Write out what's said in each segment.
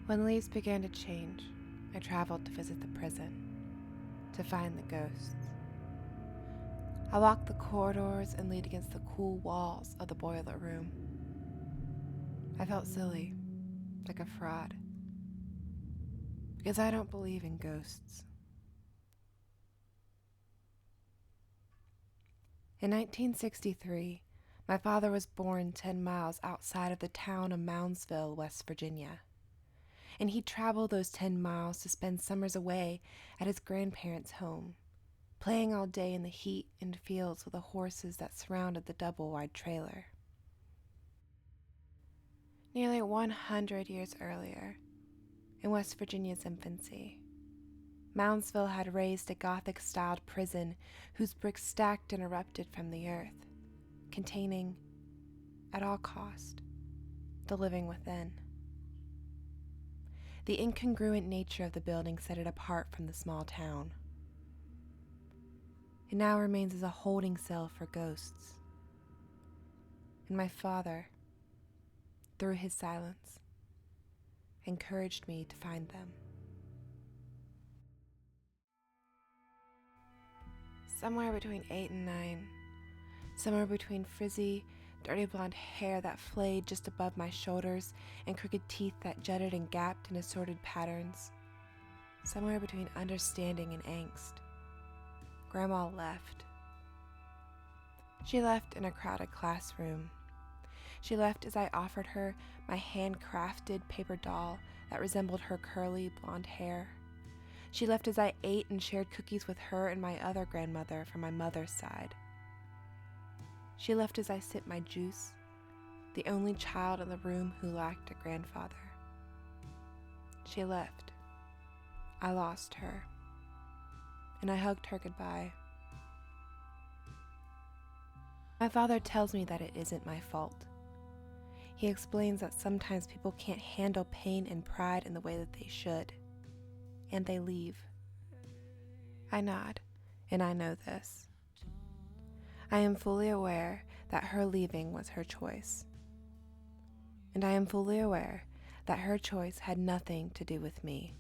When leaves began to change, I traveled to visit the prison, to find the ghosts. I walked the corridors and leaned against the cool walls of the boiler room. I felt silly, like a fraud, because I don't believe in ghosts. In 1963, my father was born 10 miles outside of the town of Moundsville, West Virginia. And he traveled those 10 miles to spend summers away at his grandparents' home, playing all day in the heat and fields with the horses that surrounded the double-wide trailer. Nearly 100 years earlier, in West Virginia's infancy, Moundsville had raised a Gothic-styled prison whose bricks stacked and erupted from the earth, containing, at all cost, the living within. The incongruent nature of the building set it apart from the small town. It now remains as a holding cell for ghosts. And my father, through his silence, encouraged me to find them. Somewhere between 8 and 9, somewhere between frizzy, dirty blonde hair that flayed just above my shoulders and crooked teeth that jutted and gapped in assorted patterns, somewhere between understanding and angst, Grandma left. She left in a crowded classroom. She left as I offered her my handcrafted paper doll that resembled her curly blonde hair. She left as I ate and shared cookies with her and my other grandmother from my mother's side. She left as I sipped my juice, the only child in the room who lacked a grandfather. She left. I lost her, and I hugged her goodbye. My father tells me that it isn't my fault. He explains that sometimes people can't handle pain and pride in the way that they should, and they leave. I nod, and I know this. I am fully aware that her leaving was her choice, and I am fully aware that her choice had nothing to do with me.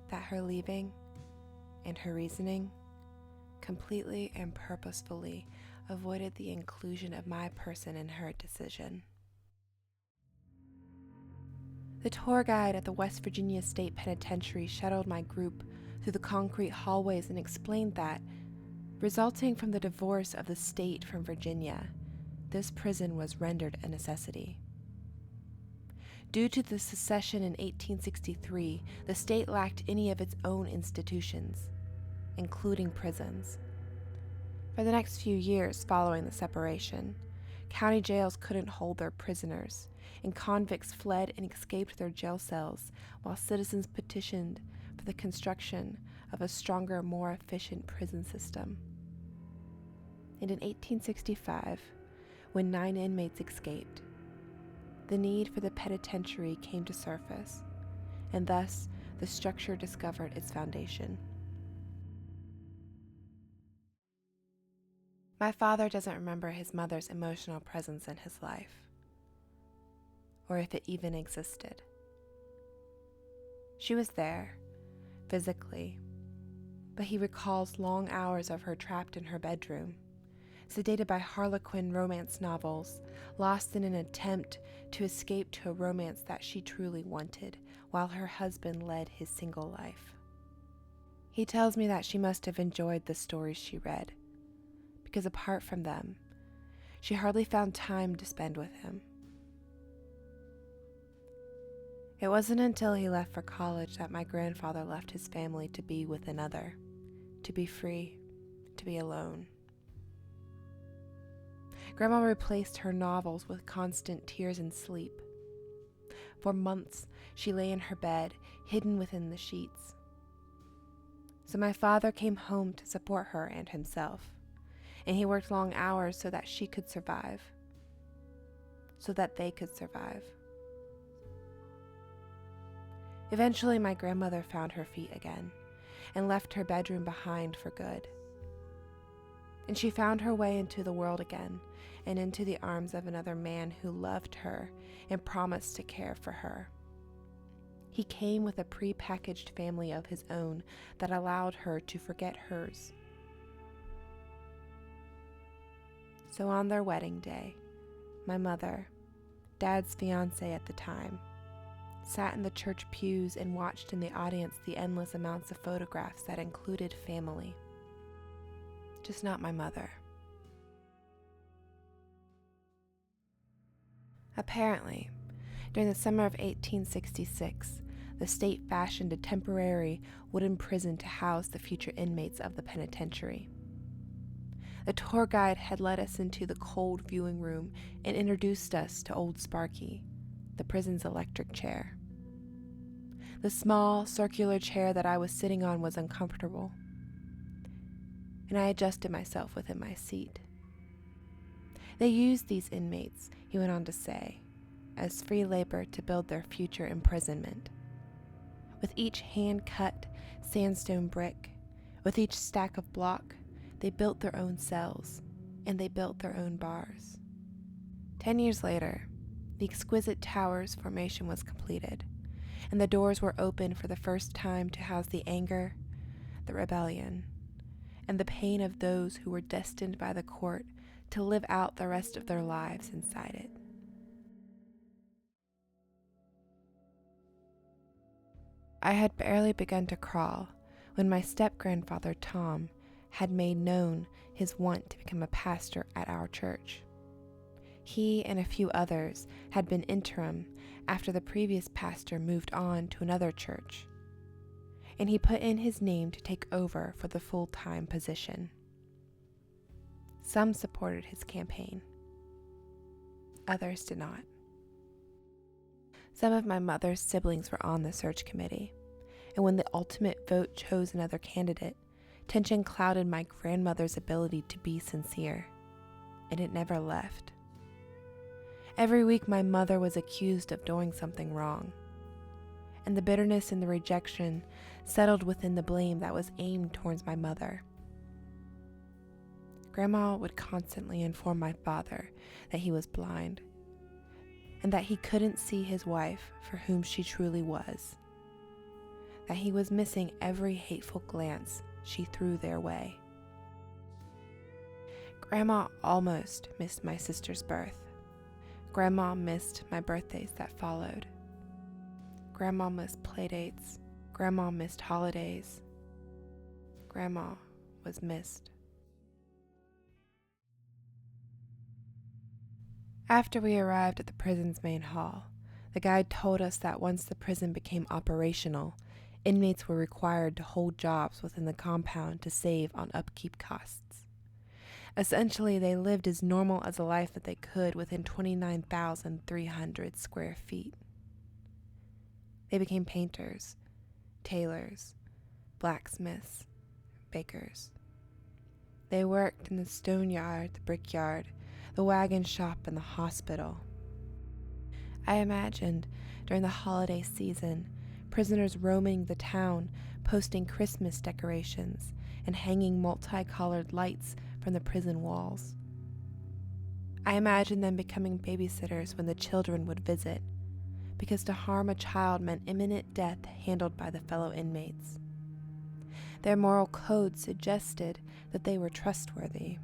That her leaving and her reasoning completely and purposefully avoided the inclusion of my person in her decision. The tour guide at the West Virginia State Penitentiary shuttled my group through the concrete hallways and explained that, resulting from the divorce of the state from Virginia, this prison was rendered a necessity. Due to the secession in 1863, the state lacked any of its own institutions, including prisons. For the next few years following the separation, county jails couldn't hold their prisoners, and convicts fled and escaped their jail cells while citizens petitioned for the construction of a stronger, more efficient prison system. And in 1865, when 9 inmates escaped, the need for the penitentiary came to surface, and thus the structure discovered its foundation. My father doesn't remember his mother's emotional presence in his life, or if it even existed. She was there, physically, but he recalls long hours of her trapped in her bedroom, sedated by Harlequin romance novels, lost in an attempt to escape to a romance that she truly wanted, while her husband led his single life. He tells me that she must have enjoyed the stories she read, because apart from them, she hardly found time to spend with him. It wasn't until he left for college that my grandfather left his family to be with another, to be free, to be alone. Grandma replaced her novels with constant tears and sleep. For months, she lay in her bed, hidden within the sheets. So my father came home to support her and himself, and he worked long hours so that she could survive, so that they could survive. Eventually, my grandmother found her feet again and left her bedroom behind for good. and she found her way into the world again and into the arms of another man who loved her and promised to care for her. He came with a pre-packaged family of his own that allowed her to forget hers. So on their wedding day, my mother, Dad's fiancée at the time, sat in the church pews and watched in the audience the endless amounts of photographs that included family. Just not my mother. Apparently, during the summer of 1866, the state fashioned a temporary wooden prison to house the future inmates of the penitentiary. The tour guide had led us into the cold viewing room and introduced us to Old Sparky, the prison's electric chair. The small, circular chair that I was sitting on was uncomfortable, and I adjusted myself within my seat. They used these inmates, he went on to say, as free labor to build their future imprisonment. With each hand-cut sandstone brick, with each stack of block, they built their own cells, and they built their own bars. 10 years later, the exquisite tower's formation was completed, and the doors were opened for the first time to house the anger, the rebellion, and the pain of those who were destined by the court to live out the rest of their lives inside it. I had barely begun to crawl when my step-grandfather Tom had made known his want to become a pastor at our church. He and a few others had been interim after the previous pastor moved on to another church, and he put in his name to take over for the full-time position. Some supported his campaign. Others did not. Some of my mother's siblings were on the search committee, and when the ultimate vote chose another candidate, tension clouded my grandmother's ability to be sincere, and it never left. Every week my mother was accused of doing something wrong, and the bitterness and the rejection settled within the blame that was aimed towards my mother. Grandma would constantly inform my father that he was blind, and that he couldn't see his wife for whom she truly was, that he was missing every hateful glance she threw their way. Grandma almost missed my sister's birth. Grandma missed my birthdays that followed. Grandma missed playdates. Grandma missed holidays. Grandma was missed. After we arrived at the prison's main hall, the guide told us that once the prison became operational, inmates were required to hold jobs within the compound to save on upkeep costs. Essentially, they lived as normal as a life that they could within 29,300 square feet. They became painters, tailors, blacksmiths, bakers. They worked in the stone yard, the brick yard, the wagon shop, and the hospital. I imagined, during the holiday season, prisoners roaming the town, posting Christmas decorations, and hanging multicolored lights from the prison walls. I imagined them becoming babysitters when the children would visit, because to harm a child meant imminent death handled by the fellow inmates. Their moral code suggested that they were trustworthy,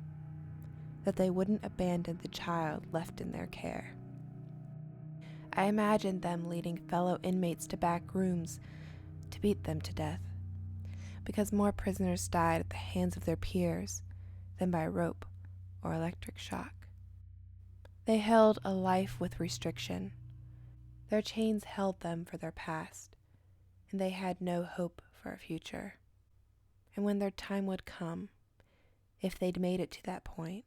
that they wouldn't abandon the child left in their care. I imagined them leading fellow inmates to back rooms to beat them to death, because more prisoners died at the hands of their peers than by rope or electric shock. They held a life with restriction. Their chains held them for their past, and they had no hope for a future. And when their time would come, if they'd made it to that point,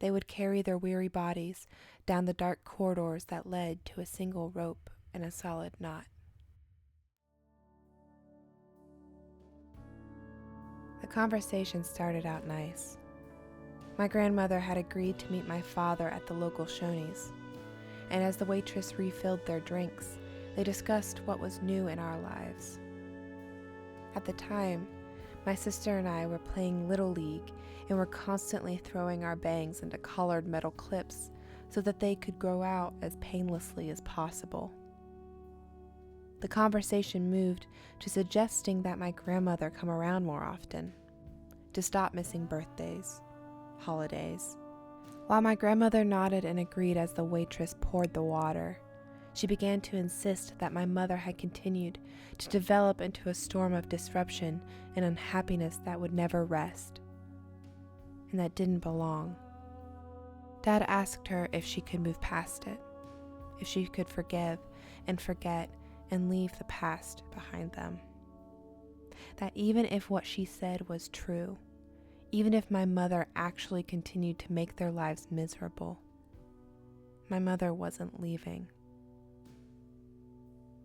they would carry their weary bodies down the dark corridors that led to a single rope and a solid knot. The conversation started out nice. My grandmother had agreed to meet my father at the local Shoney's, and as the waitress refilled their drinks, they discussed what was new in our lives. At the time, My sister and I were playing Little League and were constantly throwing our bangs into collared metal clips so that they could grow out as painlessly as possible. The conversation moved to suggesting that my grandmother come around more often, to stop missing birthdays, holidays. While my grandmother nodded and agreed as the waitress poured the water, she began to insist that my mother had continued to develop into a storm of disruption and unhappiness that would never rest, and that didn't belong. Dad asked her if she could move past it, if she could forgive and forget and leave the past behind them. That even if what she said was true, even if my mother actually continued to make their lives miserable, my mother wasn't leaving.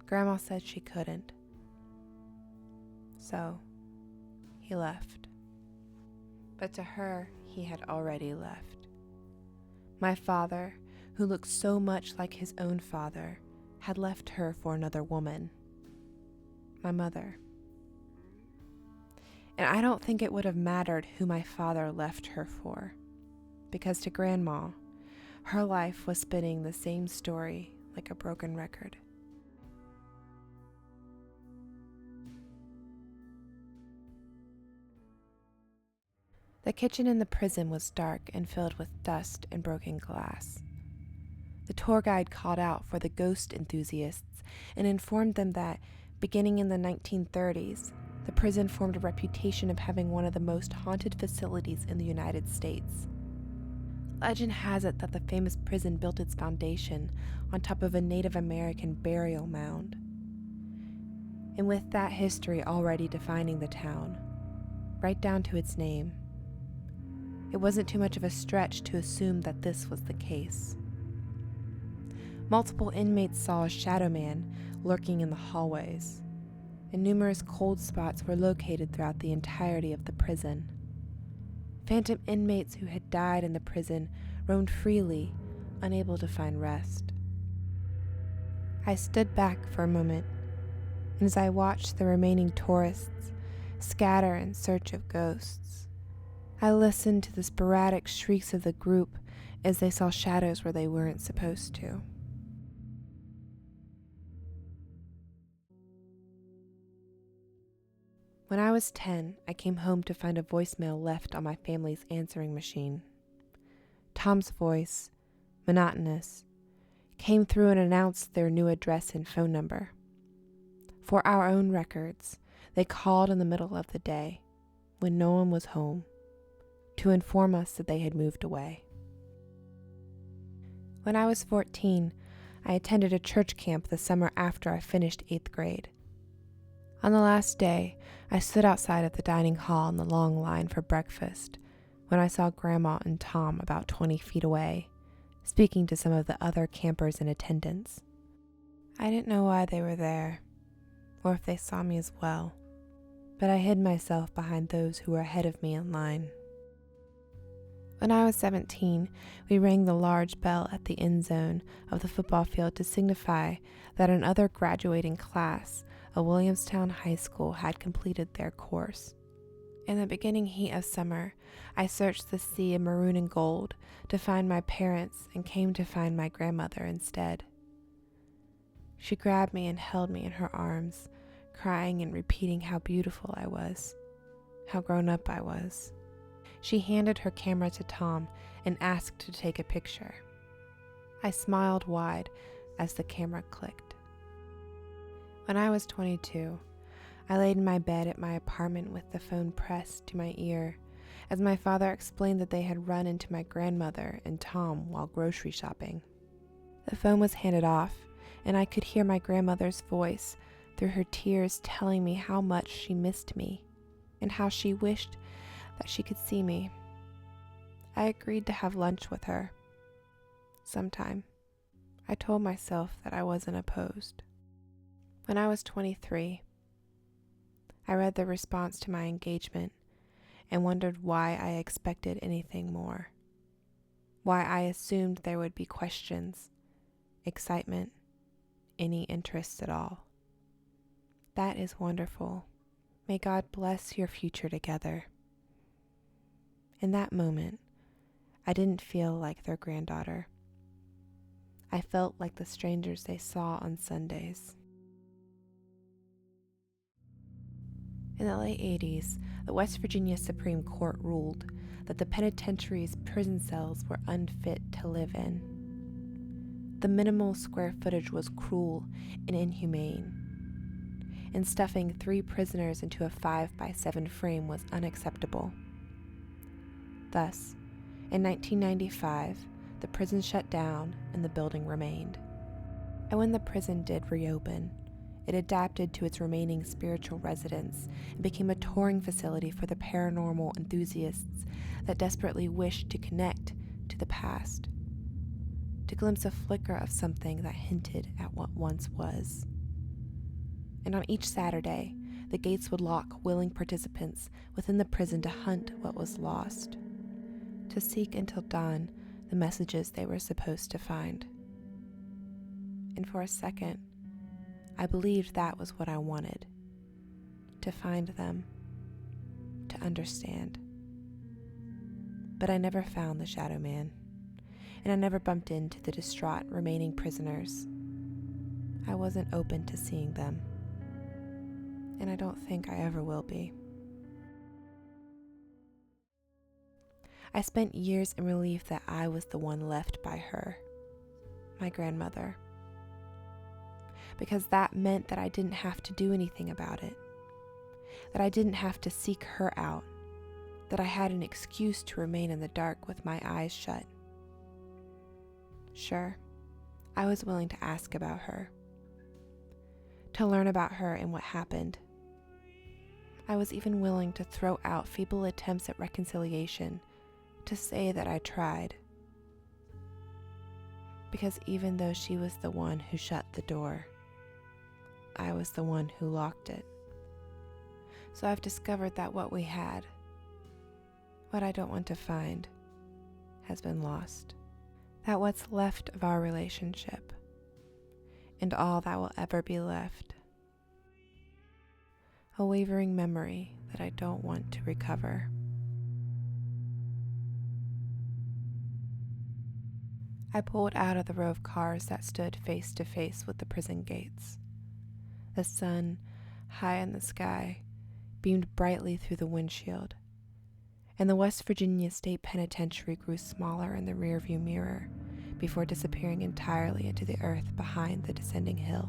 Grandma said she couldn't. So, he left. But to her, he had already left. My father, who looked so much like his own father, had left her for another woman. My mother. And I don't think it would have mattered who my father left her for, because to Grandma, her life was spinning the same story like a broken record. The kitchen in the prison was dark and filled with dust and broken glass. The tour guide called out for the ghost enthusiasts and informed them that, beginning in the 1930s, the prison formed a reputation of having one of the most haunted facilities in the United States. Legend has it that the famous prison built its foundation on top of a Native American burial mound. And with that history already defining the town, right down to its name, it wasn't too much of a stretch to assume that this was the case. Multiple inmates saw a shadow man lurking in the hallways, and numerous cold spots were located throughout the entirety of the prison. Phantom inmates who had died in the prison roamed freely, unable to find rest. I stood back for a moment, and as I watched the remaining tourists scatter in search of ghosts, I listened to the sporadic shrieks of the group as they saw shadows where they weren't supposed to. When I was 10, I came home to find a voicemail left on my family's answering machine. Tom's voice, monotonous, came through and announced their new address and phone number. For our own records, they called in the middle of the day, when no one was home, to inform us that they had moved away. When I was 14, I attended a church camp the summer after I finished 8th grade. On the last day, I stood outside of the dining hall in the long line for breakfast when I saw Grandma and Tom about 20 feet away, speaking to some of the other campers in attendance. I didn't know why they were there, or if they saw me as well, but I hid myself behind those who were ahead of me in line. When I was 17, we rang the large bell at the end zone of the football field to signify that another graduating class of Williamstown High School had completed their course. In the beginning heat of summer, I searched the sea in maroon and gold to find my parents and came to find my grandmother instead. She grabbed me and held me in her arms, crying and repeating how beautiful I was, how grown up I was. She handed her camera to Tom and asked to take a picture. I smiled wide as the camera clicked. When I was 22, I laid in my bed at my apartment with the phone pressed to my ear as my father explained that they had run into my grandmother and Tom while grocery shopping. The phone was handed off, and I could hear my grandmother's voice through her tears telling me how much she missed me and how she wished that she could see me. I agreed to have lunch with her. Sometime. I told myself that I wasn't opposed. When I was 23, I read the response to my engagement and wondered why I expected anything more. Why I assumed there would be questions, excitement, any interest at all. That is wonderful, May God bless your future together. In that moment, I didn't feel like their granddaughter. I felt like the strangers they saw on Sundays. In the late 80s, the West Virginia Supreme Court ruled that the penitentiary's prison cells were unfit to live in. The minimal square footage was cruel and inhumane, and stuffing 3 prisoners into a 5x7 frame was unacceptable. Thus, in 1995, the prison shut down and the building remained. And when the prison did reopen, it adapted to its remaining spiritual residents and became a touring facility for the paranormal enthusiasts that desperately wished to connect to the past, to glimpse a flicker of something that hinted at what once was. And on each Saturday, the gates would lock willing participants within the prison to hunt what was lost, to seek until dawn the messages they were supposed to find. And for a second, I believed that was what I wanted, to find them, to understand. But I never found the Shadow Man, and I never bumped into the distraught remaining prisoners. I wasn't open to seeing them, and I don't think I ever will be. I spent years in relief that I was the one left by her, my grandmother, because that meant that I didn't have to do anything about it, that I didn't have to seek her out, that I had an excuse to remain in the dark with my eyes shut. Sure, I was willing to ask about her, to learn about her and what happened. I was even willing to throw out feeble attempts at reconciliation, to say that I tried. Because even though she was the one who shut the door, I was the one who locked it. So I've discovered that what we had, what I don't want to find, has been lost. That what's left of our relationship, and all that will ever be left, a wavering memory that I don't want to recover. I pulled out of the row of cars that stood face to face with the prison gates. The sun, high in the sky, beamed brightly through the windshield, and the West Virginia State Penitentiary grew smaller in the rearview mirror before disappearing entirely into the earth behind the descending hill.